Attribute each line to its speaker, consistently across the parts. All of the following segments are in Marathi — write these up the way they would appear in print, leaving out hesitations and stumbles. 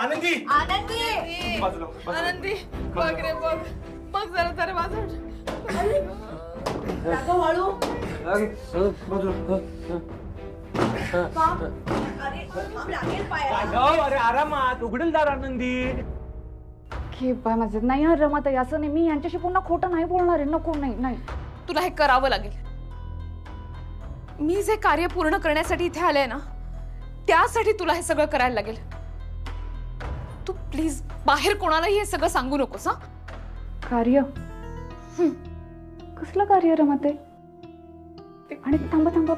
Speaker 1: आनंदी
Speaker 2: आनंदी
Speaker 3: आनंदी बघ रे बघ बघ जरा दरवाजा
Speaker 2: हळू
Speaker 1: अरे आरामात उघडेल दार आनंदी.
Speaker 4: हे बाय माझे नाही यार रमाताई असं नाही मी यांच्याशी पुन्हा खोटं नाही बोलणार आहे नको नाही नाही
Speaker 3: तुला हे करावं लागेल. मी जे कार्य पूर्ण करण्यासाठी इथे आले ना त्यासाठी तुला हे सगळं करायला लागेल. तू प्लीज बाहेर कोणालाही हे सगळं सांगू नकोस. हा
Speaker 4: कार्य कसलं कार्य रमाताई आणि थांबा थांबा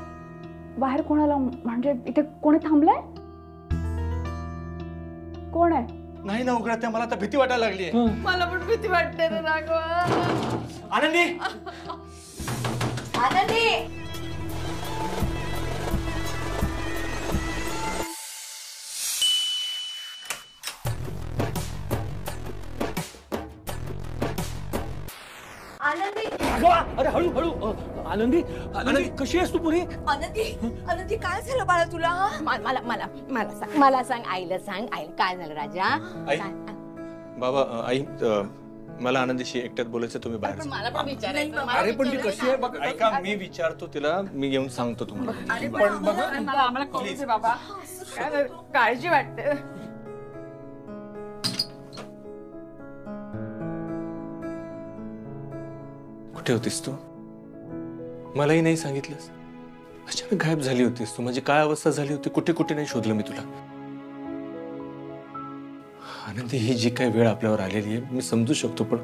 Speaker 4: बाहेर कोणाला म्हणजे इथे कोणी थांबलंय कोण आहे
Speaker 1: नाही ना उघडत मला आता भीती वाटायला लागली.
Speaker 3: मला पण भीती वाटते ना राघवा.
Speaker 1: आनंदी
Speaker 2: आनंदी आनंदी
Speaker 1: अरे हळू हळू. आनंदी आनंदी कशी आहेस तू पुरी.
Speaker 2: आनंदी आनंदी काय झालं बाळा तुला?
Speaker 5: मला मला मला सांग आईला सांग आईला काय झालं राजा.
Speaker 1: आई बाबा आई मला आनंदीशी एकट्यात बोलायचं तुम्ही बाहेर जा.
Speaker 5: मला पण विचारायचं.
Speaker 1: अरे पण ती कशी आहे बघ. ऐका मी विचारतो तिला मी येऊन सांगतो तुम्हाला. पण बघा
Speaker 3: आम्हाला कळू दे बाबा. काय काळजी वाटते.
Speaker 1: कुठे होतीस तू मलाही नाही सांगितलंस. अचानक गायब झाली होतीस तू. म्हणजे काय अवस्था झाली होती कुठे कुठे नाही शोधलं मी तुला. आनंदी ही जी काही वेळ आपल्यावर आलेली आहे मी समजू शकतो पण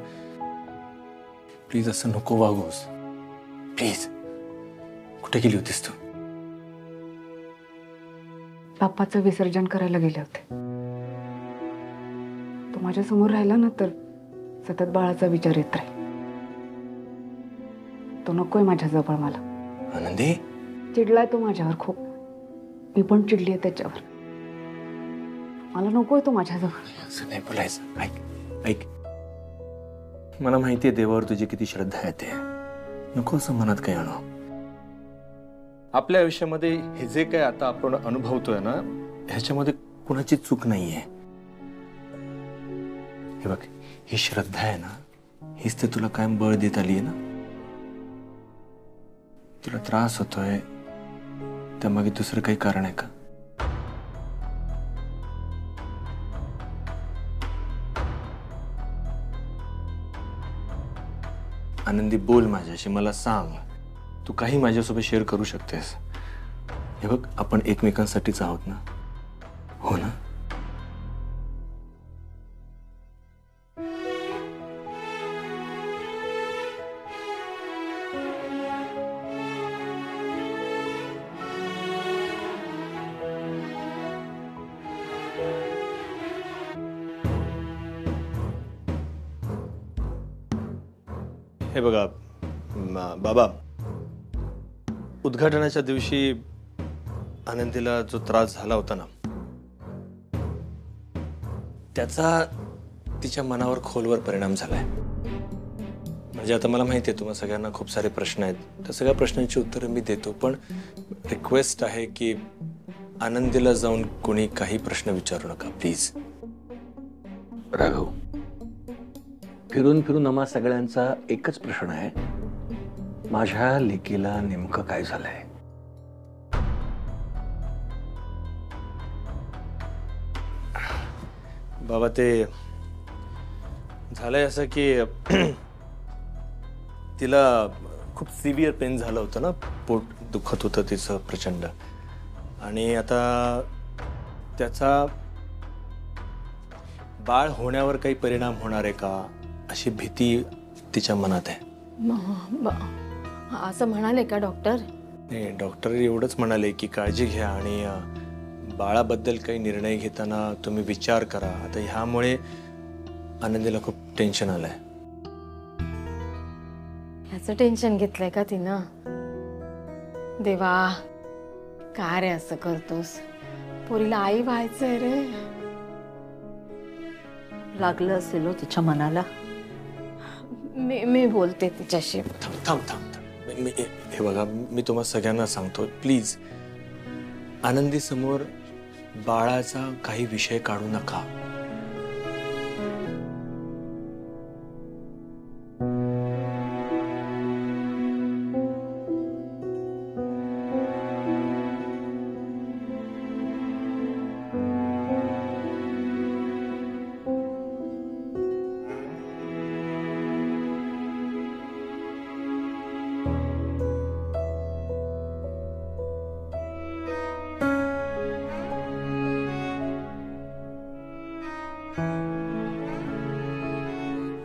Speaker 1: प्लीज असं नको वागूस प्लीज. कुठे गेली होतीस तू.
Speaker 4: बाप्पाचं विसर्जन करायला गेले होते. तो माझ्या समोर राहिला ना तर सतत बाळाचा विचार येत राहील. तो नकोय माझ्या जवळ मला.
Speaker 1: आनंदी
Speaker 4: चिडलाय तो माझ्यावर खूप. मी पण चिडली आहे त्याच्यावर. मला नकोय तो माझ्याजवळ.
Speaker 1: असं नाही बोलायचं. ऐक ऐक मला माहिती आहे देवावर तुझी किती श्रद्धा आहे ते. नको असं मनात काही आणू. आपल्या आयुष्यामध्ये हे जे काय आता आपण अनुभवतोय ना ह्याच्यामध्ये कुणाची चूक नाहीये. हे बघ ही श्रद्धा आहे ना हीच ते तुला कायम बळ देत आली आहे ना. तुला त्रास होतोय त्यामागे दुसरं काही कारण आहे का. आनंदी बोल माझ्याशी. मला सांग. तू काही माझ्यासोबत शेअर करू शकतेस. हे बघ आपण एकमेकांसाठीच आहोत ना. हो ना. हे बघा बाबा उद्घाटनाच्या दिवशी आनंदीला जो त्रास झाला होता ना त्याचा तिच्या मनावर खोलवर परिणाम झालाय. म्हणजे आता मला माहिती आहे तुम्हा सगळ्यांना खूप सारे प्रश्न आहेत. त्या सगळ्या प्रश्नांची उत्तरं मी देतो पण रिक्वेस्ट आहे की आनंदीला जाऊन कोणी काही प्रश्न विचारू नका प्लीज.
Speaker 6: राघव फिरून फिरून आम्हा सगळ्यांचा एकच प्रश्न आहे. माझ्या लेकीला नेमकं काय झालंय.
Speaker 1: बाबा ते झालंय असं की तिला खूप सिव्हिअर पेन झालं होतं ना. पोट दुखत होतं तिचं प्रचंड. आणि आता त्याचा बाळ होण्यावर काही परिणाम होणार आहे का अशी भीती तिच्या मनात आहे.
Speaker 5: असं म्हणाले का डॉक्टर.
Speaker 1: नाही डॉक्टर एवढंच म्हणाले की काळजी घ्या आणि बाळाबद्दल काही निर्णय घेताना तुम्ही विचार करा. आता ह्यामुळे आनंदीला खूप टेन्शन आलंय.
Speaker 5: ह्याचं टेन्शन घेतलंय का तिनं. देवा काय रे असं करतोस. पोरीला आई व्हायचंय रे.
Speaker 2: लागलं असेल तिच्या मनाला.
Speaker 5: मी बोलते तिच्याशी.
Speaker 1: थांब थांब थांब. हे बघा मी तुम्हाला सगळ्यांना सांगतो प्लीज आनंदी समोर बाळाचा काही विषय काढू नका.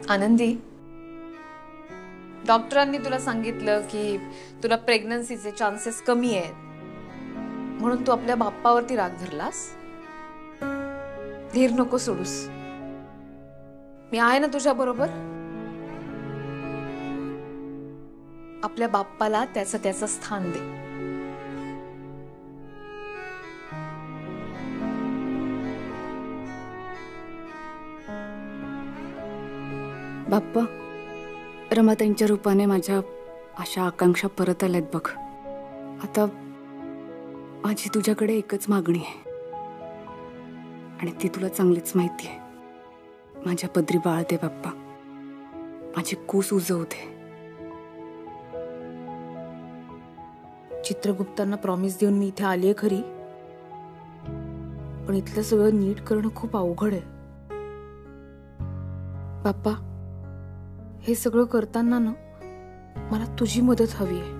Speaker 3: आनंदी, डॉक्टरांनी तुला सांगितलं की तुला प्रेग्नन्सीचे चान्सेस कमी आहेत, म्हणून तू आपल्या बाप्पावरती राग धरलास. धीर नको सोडूस. मी आहे ना तुझ्या बरोबर. आपल्या बाप्पाला त्याचं स्थान दे.
Speaker 4: बाप्पा, रमाताईंच्या रूपाने माझ्या आशा आकांक्षा परत आल्यात बघ. आता माझी तुझ्याकडे एकच मागणी आहे, आणि ती तुला चांगलीच माहिती आहे. माझ्या पदरी बाळ दे बाप्पा, माझी कूस उजवू दे.
Speaker 5: चित्रगुप्तांना प्रॉमिस देऊन मी इथे आलीये खरी, पण इथलं सगळं नीट करणं खूप अवघड आहे. बाप्पा, हे सगळं करताना ना मला तुझी मदत हवी आहे.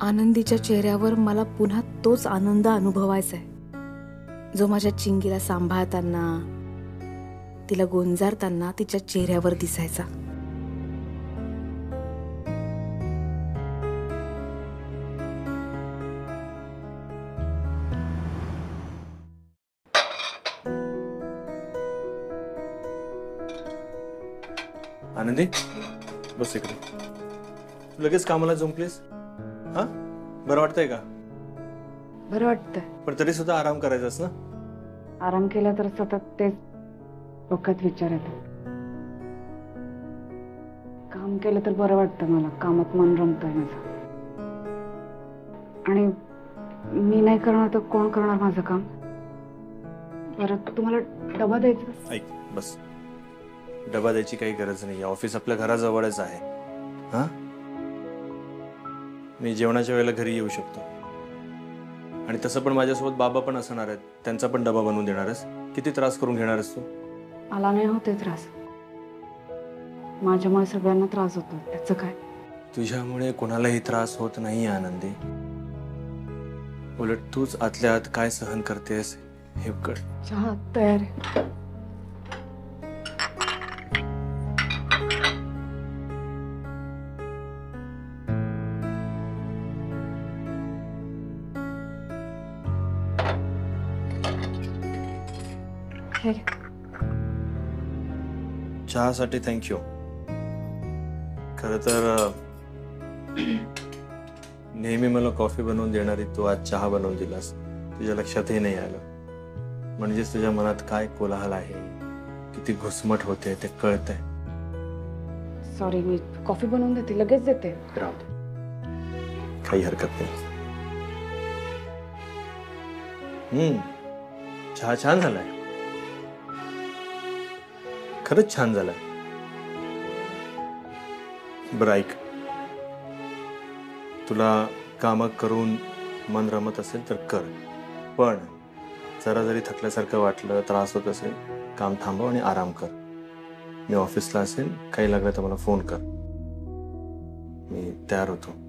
Speaker 5: आनंदीच्या चेहऱ्यावर मला पुन्हा तोच आनंद अनुभवायचा आहे जो माझ्या चिंगीला सांभाळताना, तिला गोंजारताना तिच्या चेहऱ्यावर दिसायचा.
Speaker 1: आनंदी, बस इकडे. लगेच कामाला झोपलीस? हा, बरं वाटतंय का?
Speaker 4: बरं वाटतंय.
Speaker 1: पण तरी सुद्धा आराम करायचास ना?
Speaker 4: आराम केला तर सतत तेच डोक्यात विचार येतात. काम केलं तर बरं वाटतं मला. कामात मन रमतंय माझं. आणि मी नाही करणार तर कोण करणार माझं काम? बरं, तुम्हाला डबा द्यायचा?
Speaker 1: ऐक, बस. डबा द्यायची काही गरज नाही. ऑफिस आपल्या घराजवळच आहे. हा, मी जेवणाच्या वेळेला घरी येऊ शकतो. आणि तसं पण माझ्यासोबत बाबा पण असणार आहेत. त्यांचा पण डबा बनवून देणारच. किती त्रास करून घेणारच तू?
Speaker 4: मला नाही होते त्रास. माझ्यामुळे सगळ्यांना त्रास होतो. त्याचं काय?
Speaker 1: तुझ्यामुळे कोणालाही त्रास होत नाही आनंदी. उलट तूच आतल्या आत काय सहन करतेस हे कळ.
Speaker 4: चहा तयार आहे.
Speaker 1: चहासाठी थँक्यू. खरं तर नेहमी मला कॉफी बनवून देणारी तू आज चहा बनवून दिलास. तुझ्या लक्षातही नाही आलं. म्हणजेच तुझ्या मनात काय कोलाहल आहे, किती घुसमट होते ते कळतंय.
Speaker 4: सॉरी, मी कॉफी बनवून देते, लगेच देते.
Speaker 1: काही हरकत नाही. चहा छान झालाय. खरंच छान झालाय. बरं ऐक, तुला काम करून मन रमत असेल तर कर. पण जरा जरी थकल्यासारखं वाटलं, त्रास होत असेल, काम थांबव आणि आराम कर. मी ऑफिसला असेल, काही लागलं तर मला फोन कर. मी तयार होतो.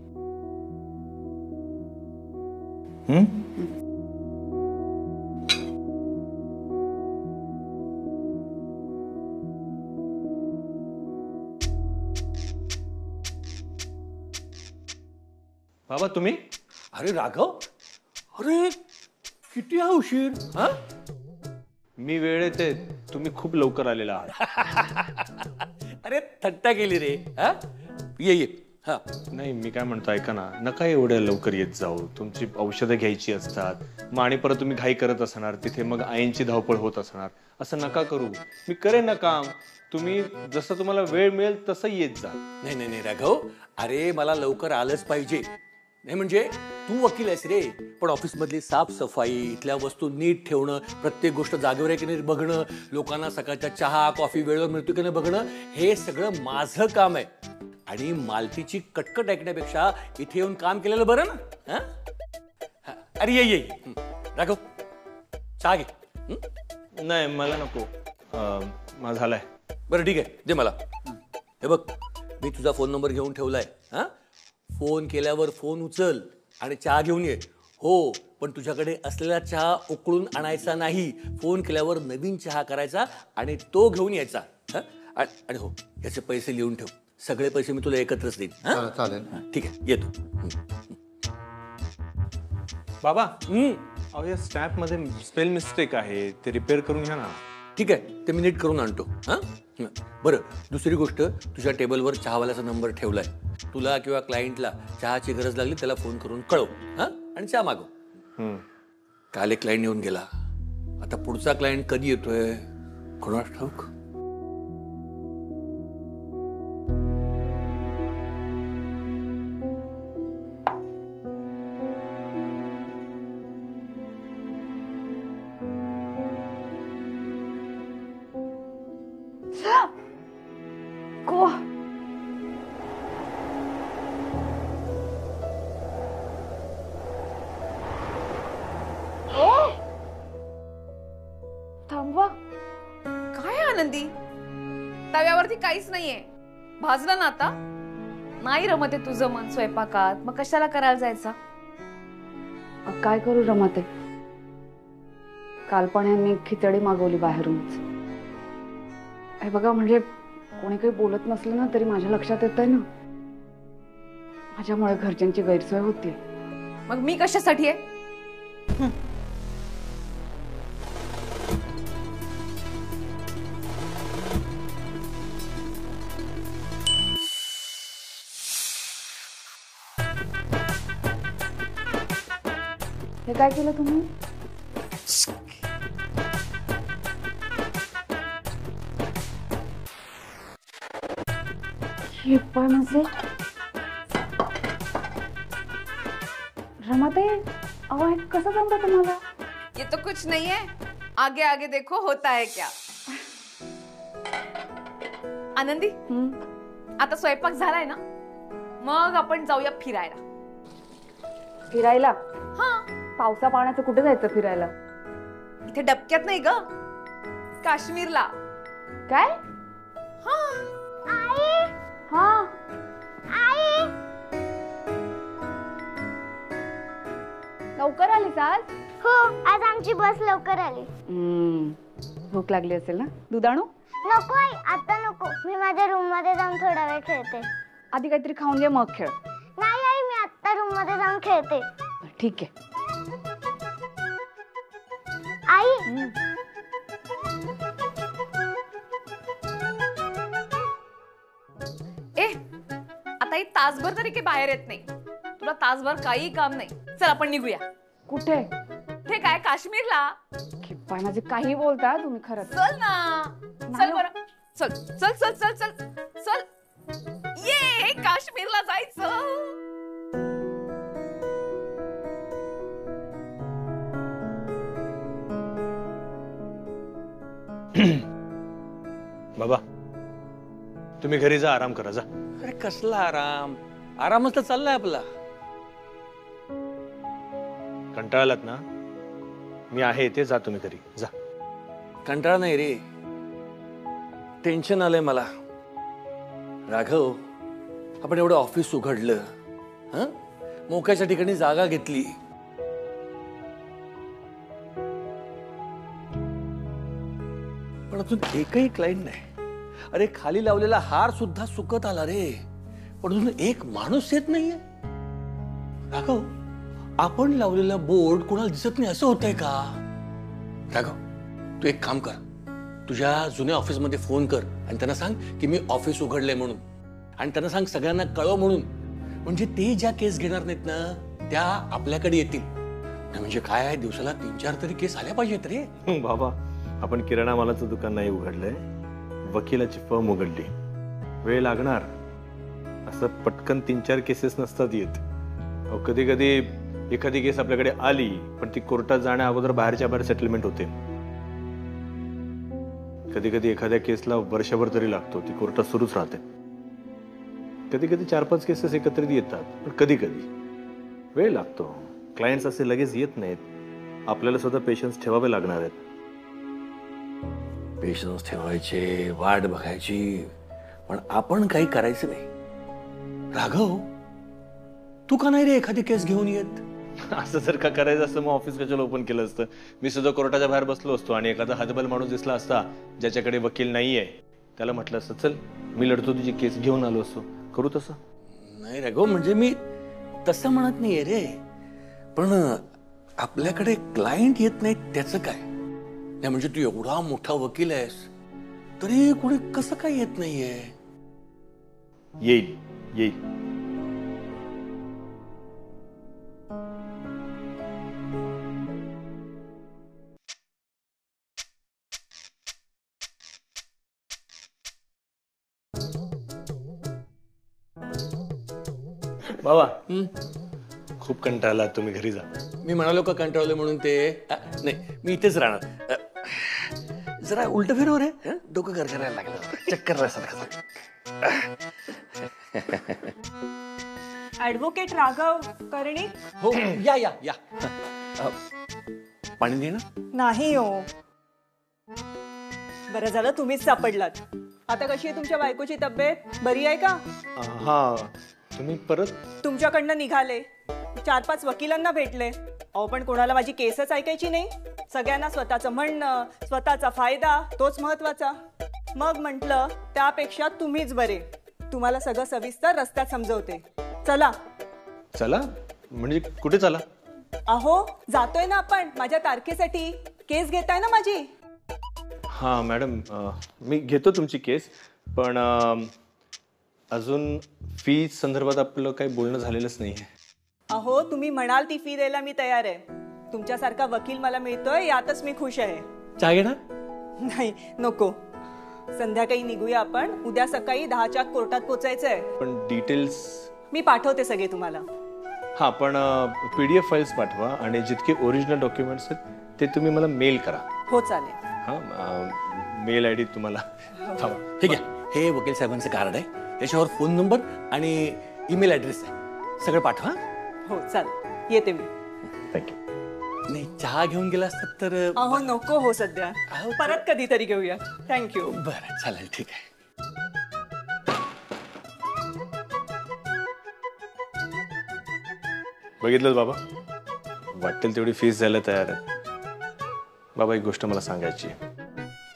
Speaker 1: बाबा तुम्ही?
Speaker 6: अरे राघव, अरे किती हा उशीर? हा,
Speaker 1: मी वेळेत आहे. तुम्ही खूप लवकर आलेला आहात.
Speaker 6: अरे थट्टा केली रे. हा, ये ये. हा,
Speaker 1: नाही, मी काय म्हणतो ऐका ना, नका एवढ्या लवकर येत जाऊ. तुमची औषधं घ्यायची असतात. मग आणि परत तुम्ही घाई करत असणार, तिथे मग आईंची धावपळ होत असणार. असं नका करू. मी करेन ना काम. तुम्ही जसं तुम्हाला वेळ मिळेल तसं येत जा.
Speaker 6: नाही नाही नाही राघव, अरे मला लवकर आलंच पाहिजे. नाही म्हणजे तू वकील आहेस रे, पण ऑफिसमधली साफसफाई, इथल्या वस्तू नीट ठेवणं, प्रत्येक गोष्ट जागेवर आहे की नाही बघणं, लोकांना सकाळच्या चहा कॉफी वेळेवर मिळतो की नाही बघणं, हे सगळं माझं काम आहे. आणि मालतीची कटकट ऐकण्यापेक्षा इथे येऊन काम केलेलं बरं ना. अरे ये ये राघव, चहा घे.
Speaker 1: नाही, मला नको. माझा झालाय.
Speaker 6: बरं ठीक आहे, दे मला. हे बघ, मी तुझा फोन नंबर घेऊन ठेवलाय. हा, फोन केल्यावर फोन उचल आणि चहा घेऊन ये. हो, पण तुझ्याकडे असलेला चहा उकळून आणायचा नाही, फोन केल्यावर नवीन चहा करायचा आणि तो घेऊन यायचा. हं? आणि हो, याचे पैसे लिहून ठेव. सगळे पैसे मी तुला एकत्रच देईन. हं?
Speaker 7: चालेल.
Speaker 6: ठीक आहे, येतो.
Speaker 1: बाबा अहो या स्टॅम्प मध्ये स्पेल मिस्टेक आहे, ते रिपेअर करून घ्या ना.
Speaker 6: ठीक आहे, ते मी नीट करून आणतो. हां बरं, दुसरी गोष्ट, तुझ्या टेबलवर चहावाल्याचा नंबर ठेवलाय. तुला किंवा क्लायंटला चहाची गरज लागली त्याला फोन करून कळव. हां, आणि चहा मागव. काल एक क्लायंट येऊन गेला, आता पुढचा क्लायंट कधी येतोय कोणास ठाऊक.
Speaker 5: थांबवा.
Speaker 3: काय आनंदी, तव्यावरती काहीच नाहीये. भाजलं ना आता? नाही रमते तुझं मन स्वयंपाकात, मग कशाला करायला जायचा?
Speaker 5: काय करू रमाते, काल पण ह्यांनी खिचडी मागवली बाहेरूनच. हे बघा, म्हणजे कोणी काही बोलत नसलं ना तरी माझ्या लक्षात येतंय ना, माझ्यामुळे घरच्यांची गैरसोय होती.
Speaker 3: मग मी कशासाठी आहे?
Speaker 5: हे काय केलं तुम्ही? हे पण असे रमाते, अहो हे कसं जमतं तुम्हाला?
Speaker 3: ये तो कुछ नहीं है, आगे आगे देखो होता है क्या. आनंदी, आता स्वयंपाक झालाय ना, मग आपण जाऊया फिरायला.
Speaker 5: फिरायला?
Speaker 3: हा,
Speaker 5: पावसा पाण्याचं कुठे जायचं फिरायला?
Speaker 3: इथे डबक्यात नाही ग, काश्मीरला.
Speaker 5: काय?
Speaker 3: हा.
Speaker 5: हा, लवकर आलीस आज?
Speaker 8: हो, आज आमची बस लवकर आली.
Speaker 5: भूक लागली असेल ना, दूध आणू?
Speaker 8: नको आई, आता नको. मी माझ्या रूम मध्ये जाऊन थोडा वेळ खेळते.
Speaker 5: आधी काहीतरी खाऊन घे मग खेळ.
Speaker 8: नाही आई, मी आता रूम मध्ये जाऊन खेळते.
Speaker 5: ठीक आहे.
Speaker 8: आई,
Speaker 3: ए, आता ही तासभर तरी काही बाहेर येत नाही. तुला तासभर काही काम नाही. चल आपण निघूया.
Speaker 5: कुठे?
Speaker 3: ते काय, काश्मीरला.
Speaker 5: खिप्पाय माझे काही बोलता तुम्ही खरंच.
Speaker 3: चल ना, चल बरं, चल चल चल चल चल चल, ये काश्मीरला जायचं.
Speaker 1: बाबा तुम्ही घरी जा, आराम करा, जा.
Speaker 6: अरे कसला आराम, आरामच तर चाललाय आपला.
Speaker 1: कंटाळलात ना, मी आहे ते, जा तुम्ही घरी जा.
Speaker 6: कंटाळा नाही रे, टेन्शन आलंय मला. राघव, आपण एवढं ऑफिस उघडलं, हं, मोक्याच्या ठिकाणी जागा घेतली, पण अजून एकही क्लायंट नाही. अरे खाली लावलेला हार सुद्धा सुकत आला रे, पण अजून एक माणूस येत नाहीये. राघव, आपण लावलेला बोर्ड कोणाला दिसत नाही असं होतंय का? राघव, तू एक काम कर, तुझ्या जुन्या ऑफिसमध्ये फोन कर आणि त्यांना सांग की मी ऑफिस उघडलंय म्हणून, आणि त्यांना सांग सगळ्यांना कळव म्हणून. म्हणजे ते ज्या केस घेणार नाहीत ना त्या आपल्याकडे येतील. म्हणजे काय आहे, दिवसाला 3-4 तरी केस आल्या पाहिजेत रे.
Speaker 1: बाबा आपण किराणा मालाचं दुकान नाही उघडलंय, वकिलाची फर्म उघडली. वेळ लागणार, असं पटकन 3-4 केसेस नसतात येत. कधी कधी एखादी केस आपल्याकडे आली पण ती कोर्टात जाण्या अगोदर बाहेरच्या बाहेर सेटलमेंट होते. कधी कधी एखाद्या केसला वर्षभर तरी लागतो, ती कोर्टात सुरूच राहते. कधी कधी 4-5 केसेस एकत्रित येतात, पण कधी कधी वेळ लागतो. क्लायंट्स असे लगेच येत नाहीत, आपल्याला सुद्धा पेशन्स ठेवावे लागणार आहेत.
Speaker 6: पेशन्स ठेवायचे, वाट बघायची, पण आपण काही करायचं नाही. राघव, तू का नाही रे एखादी केस घेऊन येत?
Speaker 1: असं जर का करायचं असतं मग ऑफिस कशाला ओपन केलं असतं. मी सुद्धा कोर्टाच्या बाहेर बसलो असतो आणि एखादा हतबल माणूस दिसला असता ज्याच्याकडे वकील नाहीये, त्याला म्हटलं असतं चल मी लढतो तुझी केस, घेऊन आलो असतो. करू तसं?
Speaker 6: नाही रघु, म्हणजे मी तसं म्हणत नाहीये रे, पण आपल्याकडे क्लायंट येत नाहीत त्याचं काय? नाही म्हणजे तू एवढा मोठा वकील आहेस तरी कुणी कसं काय येत नाहीये?
Speaker 1: येईल येईल. बाबा खूप कंटाळला, तुम्ही घरी जा.
Speaker 6: मी म्हणालो का कंटाळलो म्हणून ते नाही, मी इथेच राहणार. जरा उलट फिरव रे, डोकं घर करायला लागलं, चक्कर सारखं.
Speaker 7: ऍडव्होकेट राघव कर्णिक.
Speaker 6: हो या या या. पाणी दे ना.
Speaker 7: नाही हो, बरं झालं तुम्हीच सापडलात. आता कशी आहे तुमच्या बायकोची तब्येत? बरी आहे का?
Speaker 1: हा, तुम्ही परत?
Speaker 7: तुमच्याकडनं निघाले, 4-5 वकिलांना भेटले. अहो पण कोणाला माझी केसच ऐकायची नाही. सगळ्यांना स्वतःचं म्हणणं, स्वतःचा फायदा तोच महत्वाचा. मग म्हटलं त्यापेक्षा तुम्हीच बरे. तुम्हाला सगळं सविस्तर रस्त्यात समजवते. चला.
Speaker 1: चला म्हणजे कुठे चला?
Speaker 7: अहो जातोय ना आपण माझ्या तारखेसाठी. केस घेताय ना माझी?
Speaker 1: हा मॅडम, मी घेतो तुमची केस, पण अजून फी संदर्भात आपलं काही बोलणं झालेलंच नाहीये.
Speaker 7: अहो तुम्ही म्हणाल ती फी द्यायला मी तयार आहे. तुमच्यासारखा वकील मला मिळतोय यातच मी खुश आहे.
Speaker 6: चहा घेणार?
Speaker 7: नाही नको, संध्याकाळी निघूया आपण. उद्या सकाळी 10च्या आत कोर्टात पोचायचंय.
Speaker 1: पण डिटेल्स
Speaker 7: मी पाठवते सगळे तुम्हाला.
Speaker 1: हा, पण PDF फाईल्स पाठवा आणि जितके ओरिजिनल डॉक्युमेंट्स आहेत ते तुम्ही मला मेल करा.
Speaker 7: हो चालेल.
Speaker 1: हा, मेल ID तुम्हाला.
Speaker 6: थांबा, ठीक आहे. हे वकील साहेबांचं कार्ड आहे, याच्यावर फोन नंबर आणि ईमेल ऍड्रेस आहे. सगळं पाठवा.
Speaker 7: हो चालेल, येते मी.
Speaker 1: थँक्यू.
Speaker 6: नाही चहा घेऊन गेला असतात तर.
Speaker 7: अहो नको हो सध्या, परत कधीतरी घेऊया. थँक्यू.
Speaker 6: बरं चालेल, ठीक आहे.
Speaker 1: बघितलं बाबा, वाटेल तेवढी फीस द्यायला तयार आहे. बाबा एक गोष्ट मला सांगायची आहे.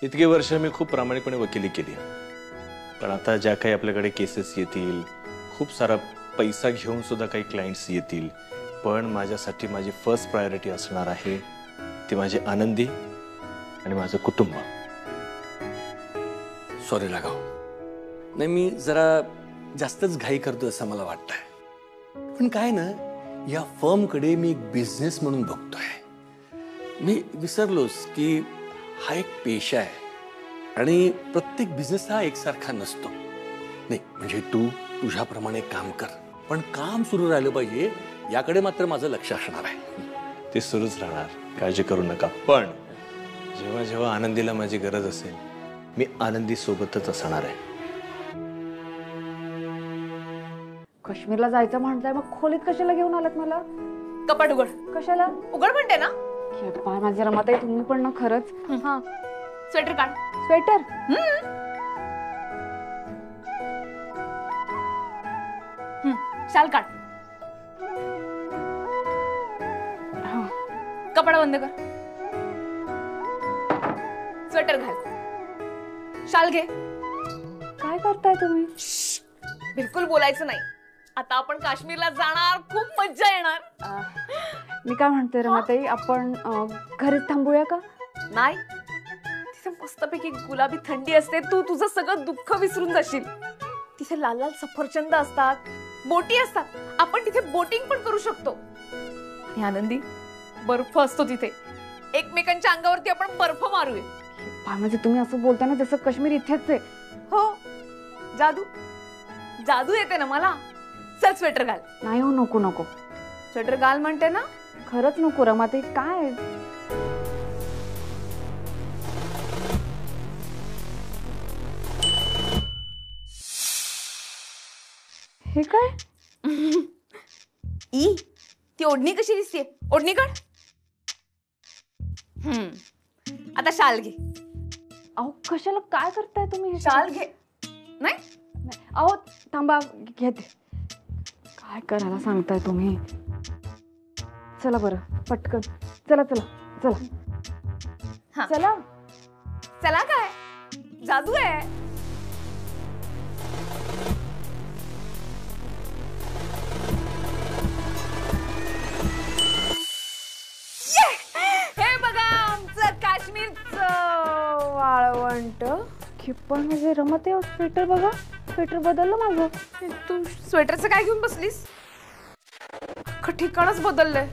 Speaker 1: इतके वर्ष मी खूप प्रामाणिकपणे वकिली केली, पण आता ज्या काही आपल्याकडे केसेस येतील, खूप सारा पैसा घेऊन सुद्धा काही क्लायंट्स येतील, पण माझ्यासाठी माझी फर्स्ट प्रायोरिटी असणार आहे ती माझी आनंदी आणि माझं कुटुंब.
Speaker 6: सॉरी राघव, नाही मी जरा जास्तच घाई करतो असं मला वाटतंय. पण काय ना, या फर्मकडे मी एक बिझनेस म्हणून बघतोय. मी विसरलोच की हा एक पेशा आहे आणि प्रत्येक बिझनेस हा एकसारखा नसतो. नाही म्हणजे तू तुझ्याप्रमाणे काम कर, पण काम सुरू राहिलं पाहिजे याकडे मात्र माझं लक्ष असणार आहे.
Speaker 1: ते सुरूच राहणार, काळजी करू नका. पण जेव्हा जेव्हा आनंदीला माझी गरज असेल, मी आनंदी सोबतच असणार आहे.
Speaker 5: काश्मीरला जायचं म्हणताय, मग खोलीत कशाला घेऊन आलात मला?
Speaker 3: कपाट उघड.
Speaker 5: कशाला?
Speaker 3: उघड म्हणते ना.
Speaker 5: पाय माझ्या रमाताई, तुम्ही पण ना खरंच. हा,
Speaker 3: स्वेटर काढ.
Speaker 5: स्वेटर?
Speaker 3: शाल काढ. कपाट बंद कर. स्वेटर घाल. शाल घे.
Speaker 5: काय करताय तुम्ही?
Speaker 3: बिलकुल बोलायचं नाही. आता आपण काश्मीरला जाणार, खूप मज्जा येणार.
Speaker 5: मी काय म्हणते रमाताई, आपण घरीच थांबूया का?
Speaker 3: नाही, तिथे मस्तपैकी गुलाबी थंडी असते. तू तुझं सगळं दुःख विसरून जाशील. तिथे लाल लाल सफरचंद असतात, बोटी असतात. आपण तिथे बोटिंग पण करू शकतो. आणि आनंदी, बर्फ असतो तिथे. एकमेकांच्या अंगावरती आपण बर्फ मारूया.
Speaker 5: म्हणजे तुम्ही असं बोलताना जसं काश्मीर इथेच आहे.
Speaker 3: हो, जादू जादू येते ना मला. चल स्वेटर घाल.
Speaker 5: नाही हो, नको नको.
Speaker 3: स्वेटर घाल म्हणते ना.
Speaker 5: खरंच नको रमाताई. काय हे काय?
Speaker 3: ई, ती ओढणी कशी दिसते? ओढणी काढ. आता शाल घे.
Speaker 5: अहो कशाला, काय करताय तुम्ही? हे
Speaker 3: शाल घे. नाही,
Speaker 5: अहो थांबा, घेते. काय करायला सांगताय तुम्ही? चला बरं पटकन चला चला चला
Speaker 3: हा.
Speaker 5: चला
Speaker 3: चला काय जादू आहे. ये! हे बघा आमचं काश्मीरचं वाळवंट.
Speaker 5: पण म्हणजे रमते स्वेटर बघा स्वेटर बदललं माझं.
Speaker 3: तू स्वेटरचं काय घेऊन बसलीस? अख्खं ठिकाणच बदललंय.